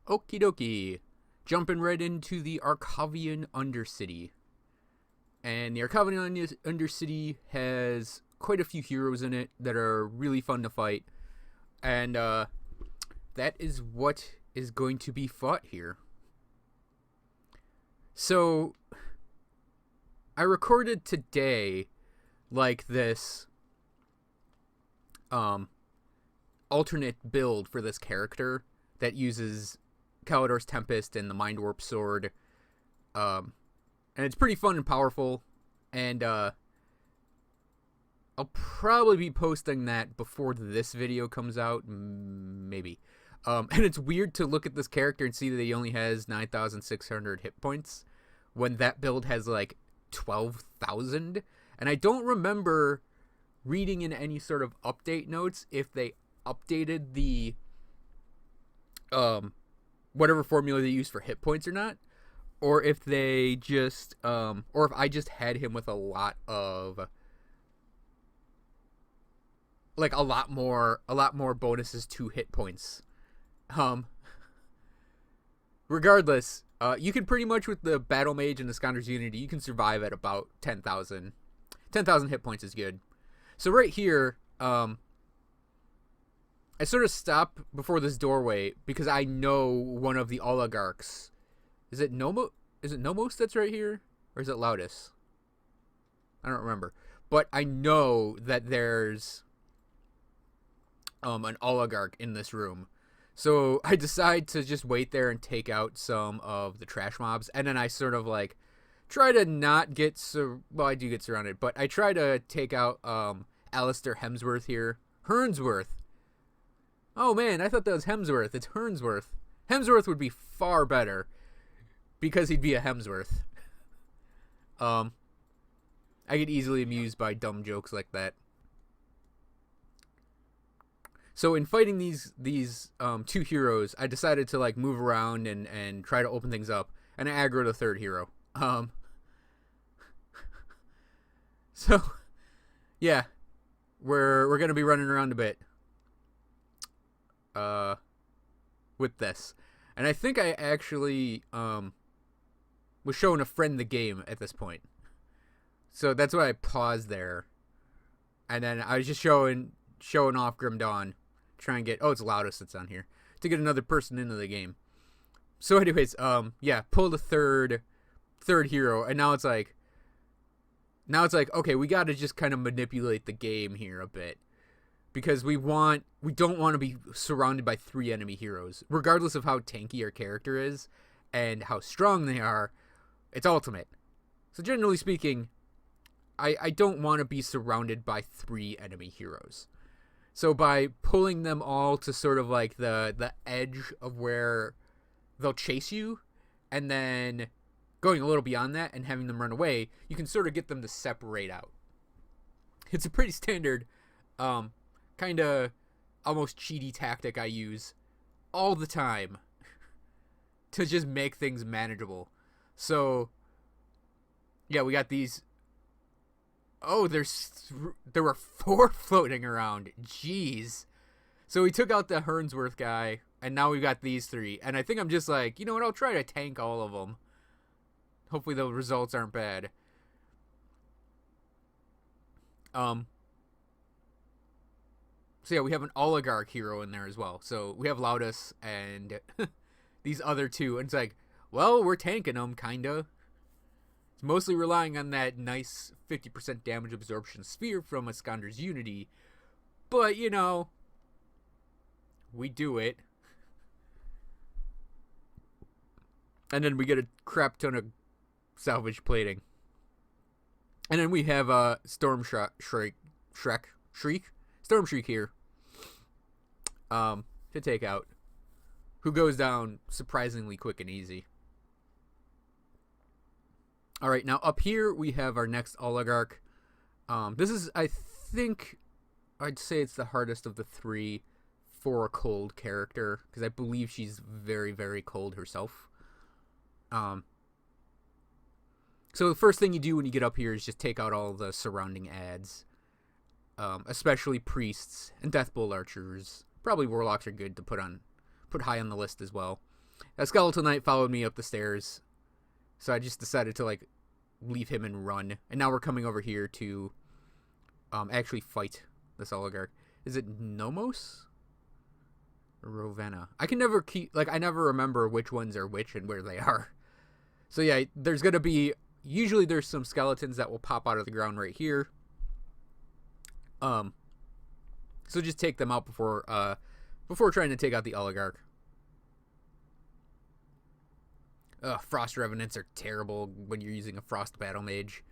Okie dokie. Jumping right into the Arkovian Undercity. And the Arkovian Undercity has quite a few heroes in it that are really fun to fight. And that is what is going to be fought here. So, I recorded today like this alternate build for this character that uses Kalidor's Tempest and the Mind Warp Sword. And it's pretty fun and powerful. And I'll probably be posting that before this video comes out. Maybe. And it's weird to look at this character and see that he only has 9,600 hit points when that build has like 12,000. And I don't remember reading in any sort of update notes if they updated the whatever formula they use for hit points or not, or if they just or if I just had him with a lot more bonuses to hit points. Regardless, you can pretty much, with the Battle Mage and the Scoundrel's Unity, you can survive at about 10,000. 10,000 hit points is good. So right here, I sort of stop before this doorway because I know one of the oligarchs. Is it Nomos that's right here? Or is it Loudus? I don't remember. But I know that there's an oligarch in this room. So I decide to just wait there and take out some of the trash mobs. And then I sort of like try to not get well, I do get surrounded, but I try to take out Alistair Hemsworth here. Hernsworth. Oh man, I thought that was Hemsworth. It's Hernsworth. Hemsworth would be far better because he'd be a Hemsworth. I get easily amused by dumb jokes like that. So in fighting these two heroes, I decided to like move around and try to open things up, and I aggro the third hero. So yeah, we're gonna be running around a bit with this, and I think I actually was showing a friend the game at this point, so that's why I paused there, and then I was just showing off Grim Dawn, try and get, it's Loudest that's on here, to get another person into the game. So anyways, yeah, pull the third hero, and now it's like, okay, we got to just kind of manipulate the game here a bit, because we don't want to be surrounded by 3 enemy heroes, regardless of how tanky our character is and how strong they are. It's ultimate. So generally speaking, I don't want to be surrounded by 3 enemy heroes. So by pulling them all to sort of like the edge of where they'll chase you, and then going a little beyond that and having them run away, you can sort of get them to separate out. It's a pretty standard, kind of almost cheaty tactic I use all the time to just make things manageable. So, yeah, we got these. Oh, there were 4 floating around. Jeez. So we took out the Hernsworth guy, and now we've got these 3. And I think I'm just like, you know what, I'll try to tank all of them. Hopefully the results aren't bad. So yeah, we have an oligarch hero in there as well. So we have Loudus and these other 2. And it's like, well, we're tanking them, kinda. It's mostly relying on that nice 50% damage absorption sphere from a Scoundrel's Unity. But, you know, we do it. And then we get a crap ton of salvage plating. And then we have Storm Shriek here to take out, who goes down surprisingly quick and easy. Alright, now up here we have our next oligarch. This is, I think, I'd say it's the hardest of the 3 for a cold character, because I believe she's very, very cold herself. So the first thing you do when you get up here is just take out all the surrounding adds, especially priests and Deathbolt archers. Probably warlocks are good to put high on the list as well. A Skeletal Knight followed me up the stairs, so I just decided to like leave him and run. And now we're coming over here to actually fight this oligarch. Is it Nomos? Or Ravenna? I can never I never remember which ones are which and where they are. So yeah, there's gonna be, usually there's some skeletons that will pop out of the ground right here. So just take them out before trying to take out the oligarch. Frost Revenants are terrible when you're using a Frost Battle Mage.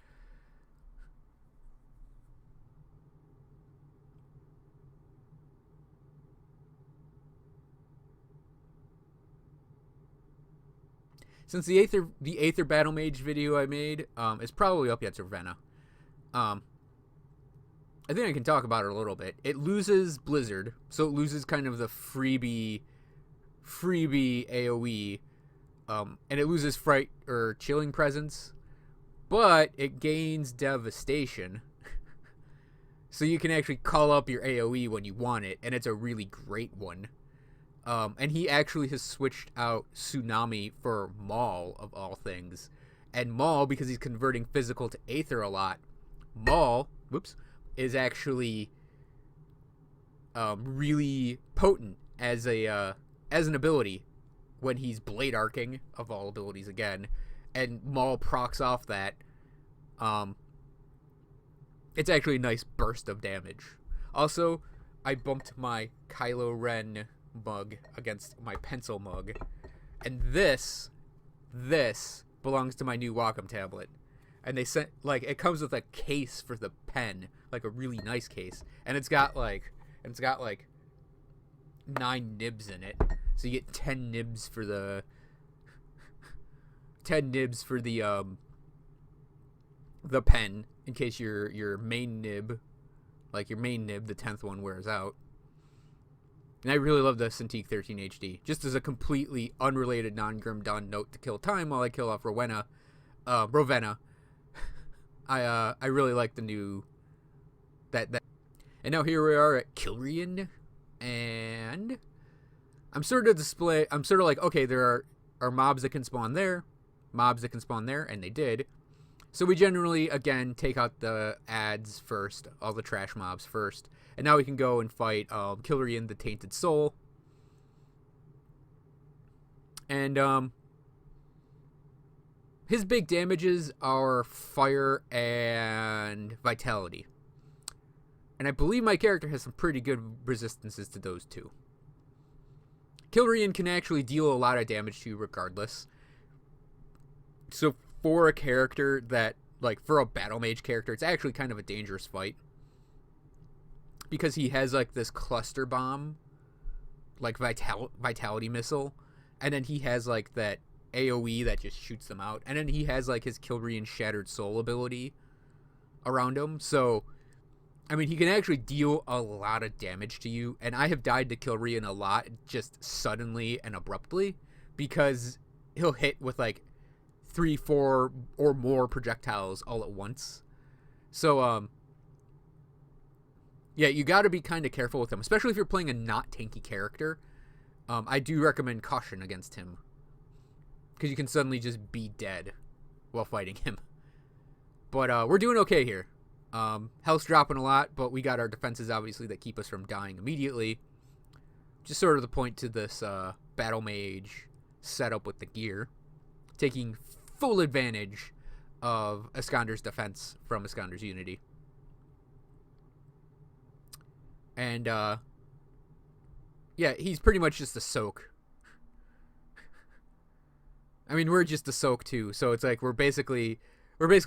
Since the Aether Battle Mage video I made is probably up yet to Ravenna. I think I can talk about it a little bit. It loses Blizzard, so it loses kind of the freebie AoE, and it loses Fright or Chilling Presence, but it gains Devastation. So you can actually call up your AoE when you want it, and it's a really great one. And he actually has switched out Tsunami for Maul, of all things. And Maul, because he's converting physical to Aether a lot, Maul, is actually really potent as an ability when he's Blade Arcing, of all abilities again, and Maul procs off that. It's actually a nice burst of damage. Also, I bumped my Kylo Ren mug against my pencil mug, and this belongs to my new Wacom tablet. And they sent, like, it comes with a case for the pen, like a really nice case, and it's got like 9 nibs in it, so you get 10 nibs for the pen, in case your main nib, the 10th one, wears out. And I really love the Cintiq 13 HD. Just as a completely unrelated, non-Grim Dawn note to kill time while I kill off Ravenna. I really like the new that. And now here we are at Killrian, and I'm sort of like, okay, there are mobs that can spawn there, and they did. So we generally, again, take out the ads first, all the trash mobs first. And now we can go and fight Killrian, the Tainted Soul. And his big damages are fire and vitality. And I believe my character has some pretty good resistances to those two. Killrian can actually deal a lot of damage to you regardless. So for a character that, like, for a battle mage character, it's actually kind of a dangerous fight. Because he has, like, this cluster bomb, like, vitality missile. And then he has, like, that AoE that just shoots them out. And then he has, like, his Killrian Shattered Soul ability around him. So, I mean, he can actually deal a lot of damage to you. And I have died to Killrian a lot, just suddenly and abruptly. Because he'll hit with, like, 3, 4, or more projectiles all at once. So, yeah, you got to be kind of careful with him, especially if you're playing a not tanky character. I do recommend caution against him, because you can suddenly just be dead while fighting him. But we're doing okay here. Health's dropping a lot, but we got our defenses, obviously, that keep us from dying immediately. Just sort of the point to this battle mage setup with the gear, taking full advantage of Iskander's defense from Iskander's Unity. And, yeah, he's pretty much just a soak. I mean, we're just a soak, too, so it's like we're basically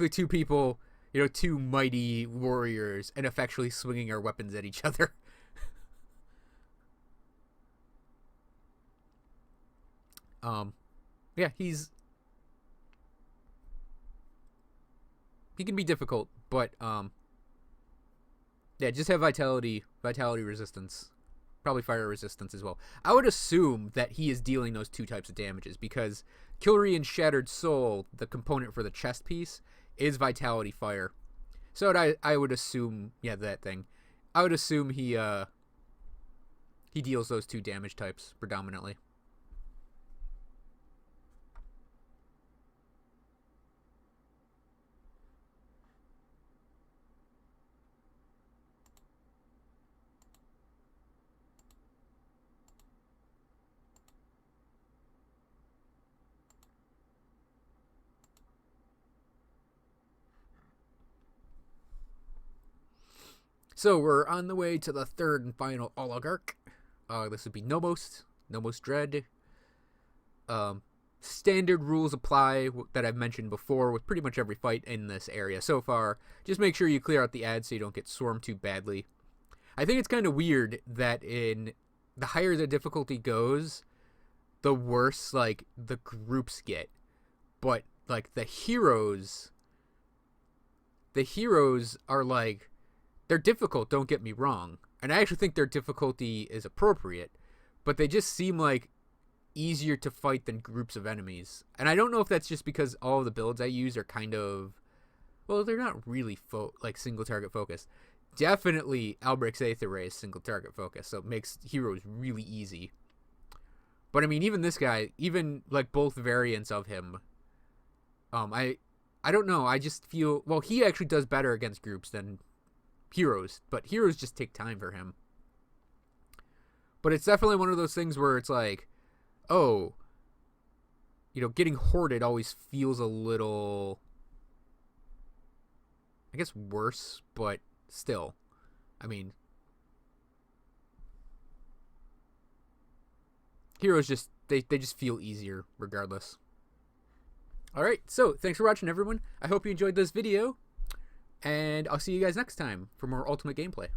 two people, you know, two mighty warriors, and effectually swinging our weapons at each other. Yeah, he can be difficult, but, yeah, just have vitality resistance. Probably fire resistance as well. I would assume that he is dealing those two types of damages, because Killrian Shattered Soul, the component for the chest piece, is vitality fire. So I would assume, yeah, that thing. I would assume he deals those two damage types predominantly. So we're on the way to the third and final oligarch. This would be Nomos Dread. Standard rules apply that I've mentioned before with pretty much every fight in this area so far. Just make sure you clear out the ads so you don't get swarmed too badly. I think it's kind of weird that in the higher the difficulty goes, the worse like the groups get. But like the heroes are like, they're difficult, don't get me wrong. And I actually think their difficulty is appropriate, but they just seem like easier to fight than groups of enemies. And I don't know if that's just because all of the builds I use are kind of, well, they're not really like single target focused. Definitely Albric's Aether Ray is single target focused, so it makes heroes really easy. But I mean, even this guy, even like both variants of him, I don't know, I just feel, well, he actually does better against groups than heroes, but heroes just take time for him. But it's definitely one of those things where it's like, oh, you know, getting hoarded always feels a little, I guess, worse, but still, I mean, heroes just, they just feel easier regardless. Alright, so thanks for watching, everyone. I hope you enjoyed this video, and I'll see you guys next time for more Ultimate gameplay.